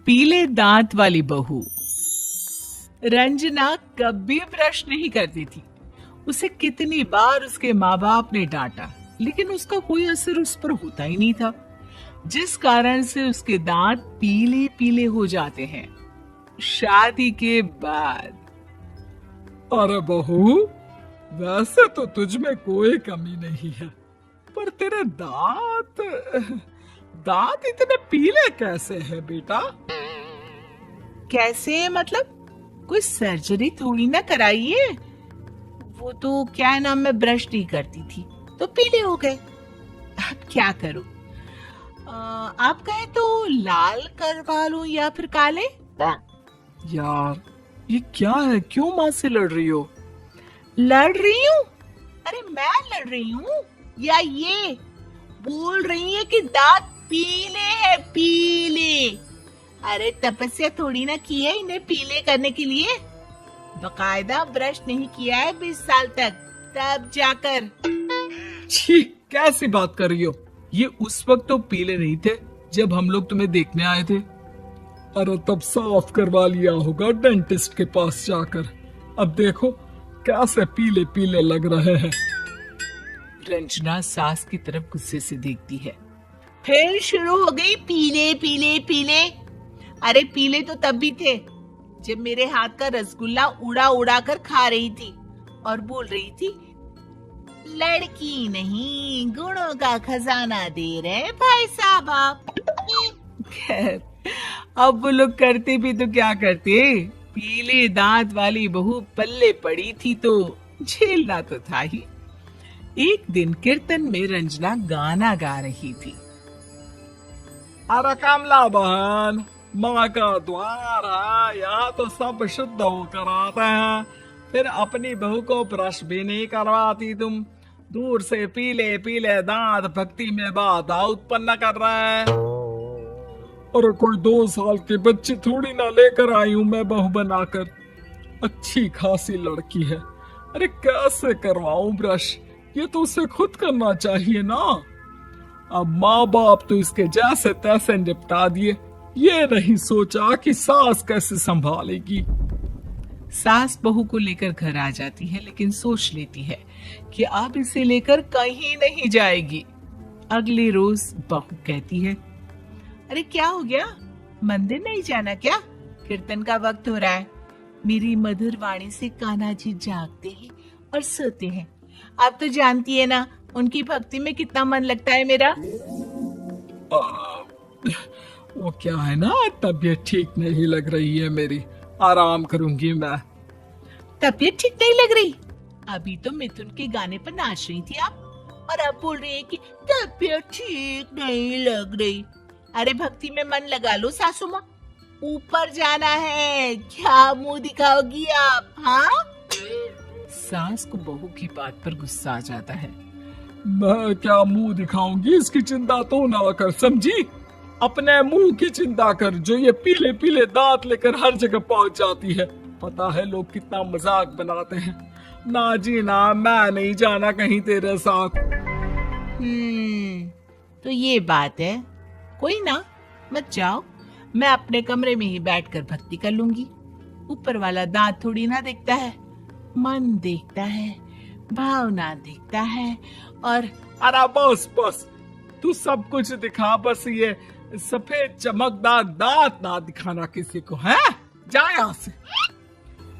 पीले दांत वाली बहू। रंजना कभी ब्रश नहीं करती थी। उसे कितनी बार उसके माँ बाप ने डांटा, लेकिन उसका कोई असर उस पर होता ही नहीं था, जिस कारण से उसके दांत पीले पीले हो जाते हैं। शादी के बाद। अरे बहू, वैसे तो तुझ में कोई कमी नहीं है, पर तेरे दांत दांत इतने पीले कैसे हैं बेटा? कैसे मतलब? कोई सर्जरी थोड़ी ना कराइए। वो तो क्या नाम, मैं ब्रश नहीं करती थी तो पीले हो गए। अब क्या करूं? आप कहे तो लाल करवा लूं या फिर काले? यार, ये क्या है? क्यों माँ से लड़ रही हो? लड़ रही हूँ? अरे मैं लड़ रही हूँ या ये बोल रही है कि दांत पीले है, पीले। अरे तपस्या थोड़ी ना की है इन्हें पीले करने के लिए। बकायदा ब्रश नहीं किया है 20 साल तक, तब जाकर। छी, कैसी बात कर रही हो? ये उस वक्त तो पीले नहीं थे जब हम लोग तुम्हें देखने आए थे। अरे तब साफ करवा लिया होगा डेंटिस्ट के पास जाकर। अब देखो कैसे पीले पीले लग रहे हैं। रंजना सास की तरफ गुस्से से देखती है। फिर शुरू हो गई पीले पीले पीले। अरे पीले तो तब भी थे जब मेरे हाथ का रसगुल्ला उड़ा उड़ा कर खा रही थी और बोल रही थी, लड़की नहीं गुणों का खजाना दे रहे भाई साहब आप। खैर, अब वो लोग करते भी तो क्या करते, पीले दांत वाली बहू पल्ले पड़ी थी तो झेलना तो था ही। एक दिन कीर्तन में रंजना गाना गा रही थी। अरे कमला बहन, माँ का द्वार है, यहाँ तो सब शुद्ध होकर आते हैं, फिर अपनी बहू को ब्रश भी नहीं करवाती तुम। दूर से पीले पीले दांत भक्ति में बाधा उत्पन्न कर रहे हैं। और कोई 2 साल के बच्चे थोड़ी ना लेकर आई हूँ मैं बहू बनाकर। अच्छी खासी लड़की है, अरे कैसे करवाऊं ब्रश? ये तो उसे खुद करना चाहिए ना। अब माँ बाप तो इसके जैसे तैसे निपटा दिए, ये नहीं सोचा कि सास कैसे संभालेगी। सास बहू को लेकर घर आ जाती है, लेकिन सोच लेती है कि अब इसे लेकर कहीं नहीं जाएगी। अगले रोज बहू कहती है, अरे क्या हो गया, मंदिर नहीं जाना क्या? कीर्तन का वक्त हो रहा है। मेरी मधुर वाणी से कान्हा जी जागते हैं और सोते हैं। आप तो जानती है ना उनकी भक्ति में कितना मन लगता है मेरा। वो क्या है ना, तबीयत ठीक नहीं लग रही है मेरी, आराम करूंगी मैं। तबीयत ठीक नहीं लग रही? अभी तो मिथुन के गाने पर नाच रही थी आप, और अब बोल रही है कि तबीयत ठीक नहीं लग रही। अरे भक्ति में मन लगा लो सासू माँ, ऊपर जाना है, क्या मुंह दिखाओगी आप? हाँ? सास को बहू की बात पर गुस्सा आ जाता है। मैं क्या मुंह दिखाऊंगी, इसकी चिंता तो ना कर, समझी? अपने मुंह की चिंता कर, जो ये पीले पीले दांत लेकर हर जगह पहुंच जाती है। पता है लोग कितना मजाक बनाते हैं। ना जी ना, मैं नहीं जाना कहीं तेरे साथ। तो ये बात है। कोई ना, मत जाओ, मैं अपने कमरे में ही बैठकर भक्ति कर लूंगी। ऊपर वाला दांत थोड़ी ना देखता है, मन देखता है, भावना देखता है। और अरे बस बस, तू सब कुछ दिखा, बस ये सफेद चमकदार दांत ना दिखाना किसी को, है? जा यहाँ से।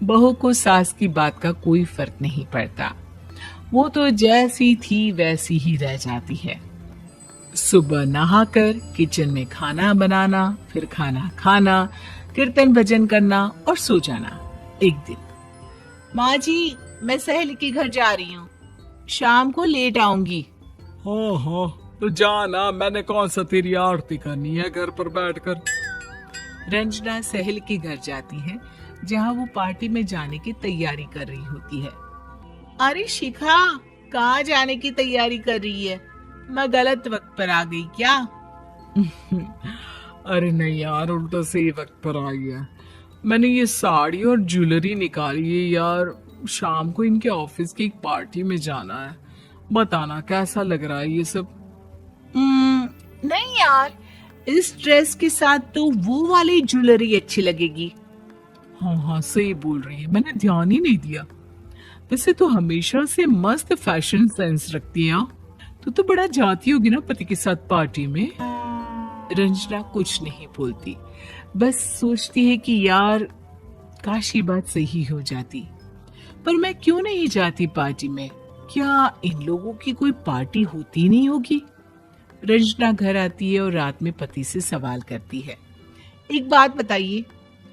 बहू को सास की बात का कोई फर्क नहीं पड़ता। वो तो जैसी थी वैसी ही रह जाती है। सुबह नहाकर किचन में खाना बनाना, फिर खाना खाना, कीर्तन भजन करना और सो जाना। एक दिन, माँ जी मैं सहेली के घर जा रही हूँ, शाम को लेट आऊंगी। हाँ हाँ, तो जाना, मैंने कौन सा तेरी आरती करनी है घर पर बैठकर। रंजना सहेली के घर जाती है, जहाँ वो पार्टी में जाने की तैयारी कर रही होती है। अरे शिखा, कहाँ जाने की तैयारी कर रही है? मैं गलत वक्त पर आ गई क्या? अरे नहीं यार, उल्टा सही वक्त पर आई है। मैंने ये साड़ी और ज्वेलरी निकाली है यार, शाम को इनके ऑफिस की एक पार्टी में जाना है। बताना कैसा लग रहा है ये सब? नहीं यार, इस ड्रेस के साथ तो वो वाली ज्वेलरी अच्छी लगेगी। हाँ हाँ सही बोल रही है, मैंने ध्यान ही नहीं दिया। वैसे तो हमेशा से मस्त फैशन सेंस रखती है। तो बड़ा जाती होगी ना पति के साथ पार्टी में। रंजना कुछ नहीं बोलती, बस सोचती है कि यार काश ये बात सही हो जाती। पर मैं क्यों नहीं जाती पार्टी में? क्या इन लोगों की कोई पार्टी होती नहीं होगी? रंजना घर आती है और रात में पति से सवाल करती है, एक बात बताइए,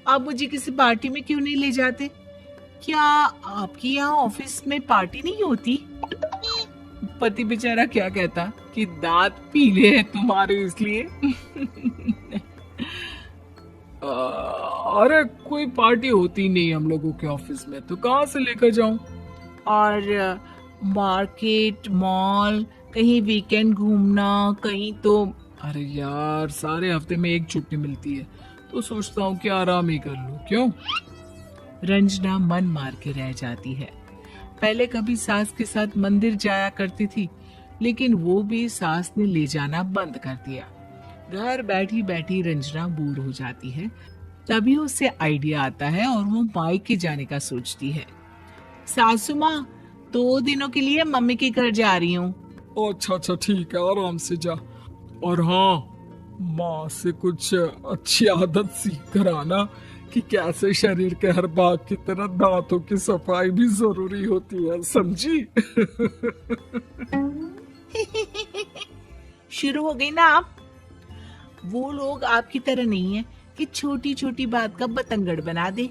आप मुझे किसी पार्टी में क्यों नहीं ले जाते? क्या आपकी यहाँ ऑफिस में पार्टी नहीं होती? पति बेचारा क्या कहता कि दांत पीले हैं तुम्हारे इसलिए। अरे कोई पार्टी होती नहीं हम लोगों के ऑफिस में, तो कहाँ से लेकर जाऊं? और मार्केट, मॉल, कहीं वीकेंड घूमना, कहीं तो। अरे यार सारे हफ्ते में एक छुट्टी मिलती है, तो सोचता हूँ कि आराम ही कर लूं। क्यों? रंजना मन मार के रह जाती है। पहले कभी सास के साथ मंदिर जाया करती थी, लेकिन वो भी सास ने ले जाना बंद कर दिया। घर बैठी बैठी रंजना बोर हो जाती है। तभी उसे आइडिया आता है और वो मायके जाने का सोचती है। सासू माँ, 2 दिनों के लिए मम्मी के घर जा रही हूँ। अच्छा अच्छा ठीक है, आराम से जा। और हाँ, माँ से कुछ अच्छी आदत सीख कर आना कि कैसे शरीर के हर भाग की तरह दांतों की सफाई भी जरूरी होती है, समझी? शुरू हो गई ना आप? वो लोग आपकी तरह नहीं है कि छोटी छोटी बात का बतंगड़ बना दे।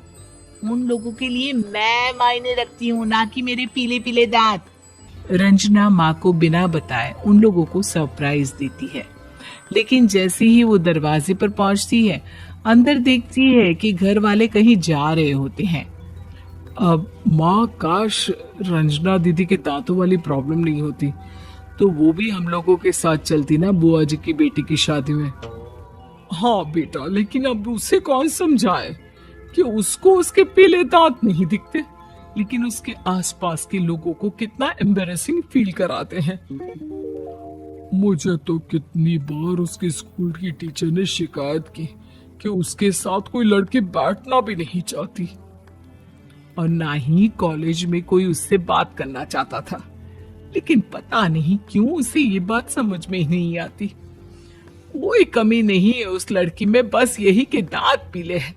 उन लोगों के लिए मैं मायने रखती हूँ, ना कि मेरे पीले पीले दांत। रंजना माँ को बिना बताए उन लोगों को सरप्राइज देती है, लेकिन जैसे ही वो दरवाजे पर पहुंचती है, अंदर देखती है कि घर वाले कहीं जा रहे होते हैं। अब माँ, काश रंजना दीदी के दांतों वाली प्रॉब्लम नहीं होती, तो वो भी हम लोगों के साथ चलती ना बुआ जी की बेटी की शादी में। हाँ बेटा, लेकिन अब उसे कौन समझाए कि उसको उसके पीले दांत नहीं दिखते, लेकिन उसके आसपास के लोगों को कितना एम्बैरेसिंग फील कराते हैं। मुझे तो कितनी बार उसके स्कूल की टीचर ने शिकायत की कि उसके साथ कोई लड़की बैठना भी नहीं चाहती, और ना ही कॉलेज में कोई उससे बात करना चाहता था। लेकिन पता नहीं क्यों उसे ये बात समझ में ही नहीं आती। कोई कमी नहीं है उस लड़की में, बस यही कि दांत पीले हैं।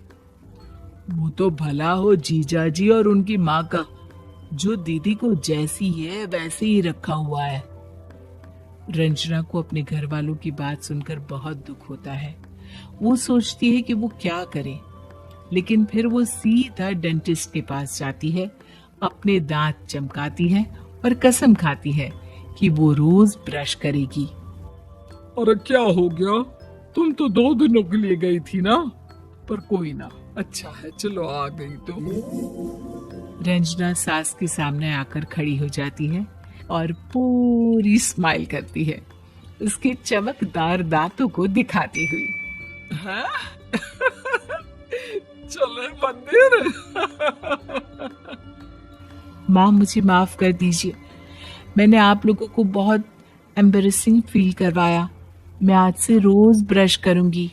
वो तो भला हो जीजा जी और उनकी माँ का, जो दीदी को जैसी है वैसे ही रखा हुआ है। रंजना को अपने घर वालों की बात सुनकर बहुत दुख होता है। वो सोचती है कि वो क्या करे, लेकिन फिर वो सीधा डेंटिस्ट के पास जाती है, अपने दांत चमकाती है और कसम खाती है कि वो रोज ब्रश करेगी। अरे क्या हो गया? तुम तो 2 दिनों के लिए गई थी ना? पर कोई ना, अच्छा है, चलो आ गई तो। रंजना सास के सामने आकर खड़ी हो जाती है और पूरी स्माइल करती है, उसके चमकदार दांतों को दिखाती हुई। हाँ? चले मंदिर। माँ, मुझे माफ कर दीजिए, मैंने आप लोगों को बहुत एम्बैरेसिंग फील करवाया। मैं आज से रोज ब्रश करूंगी।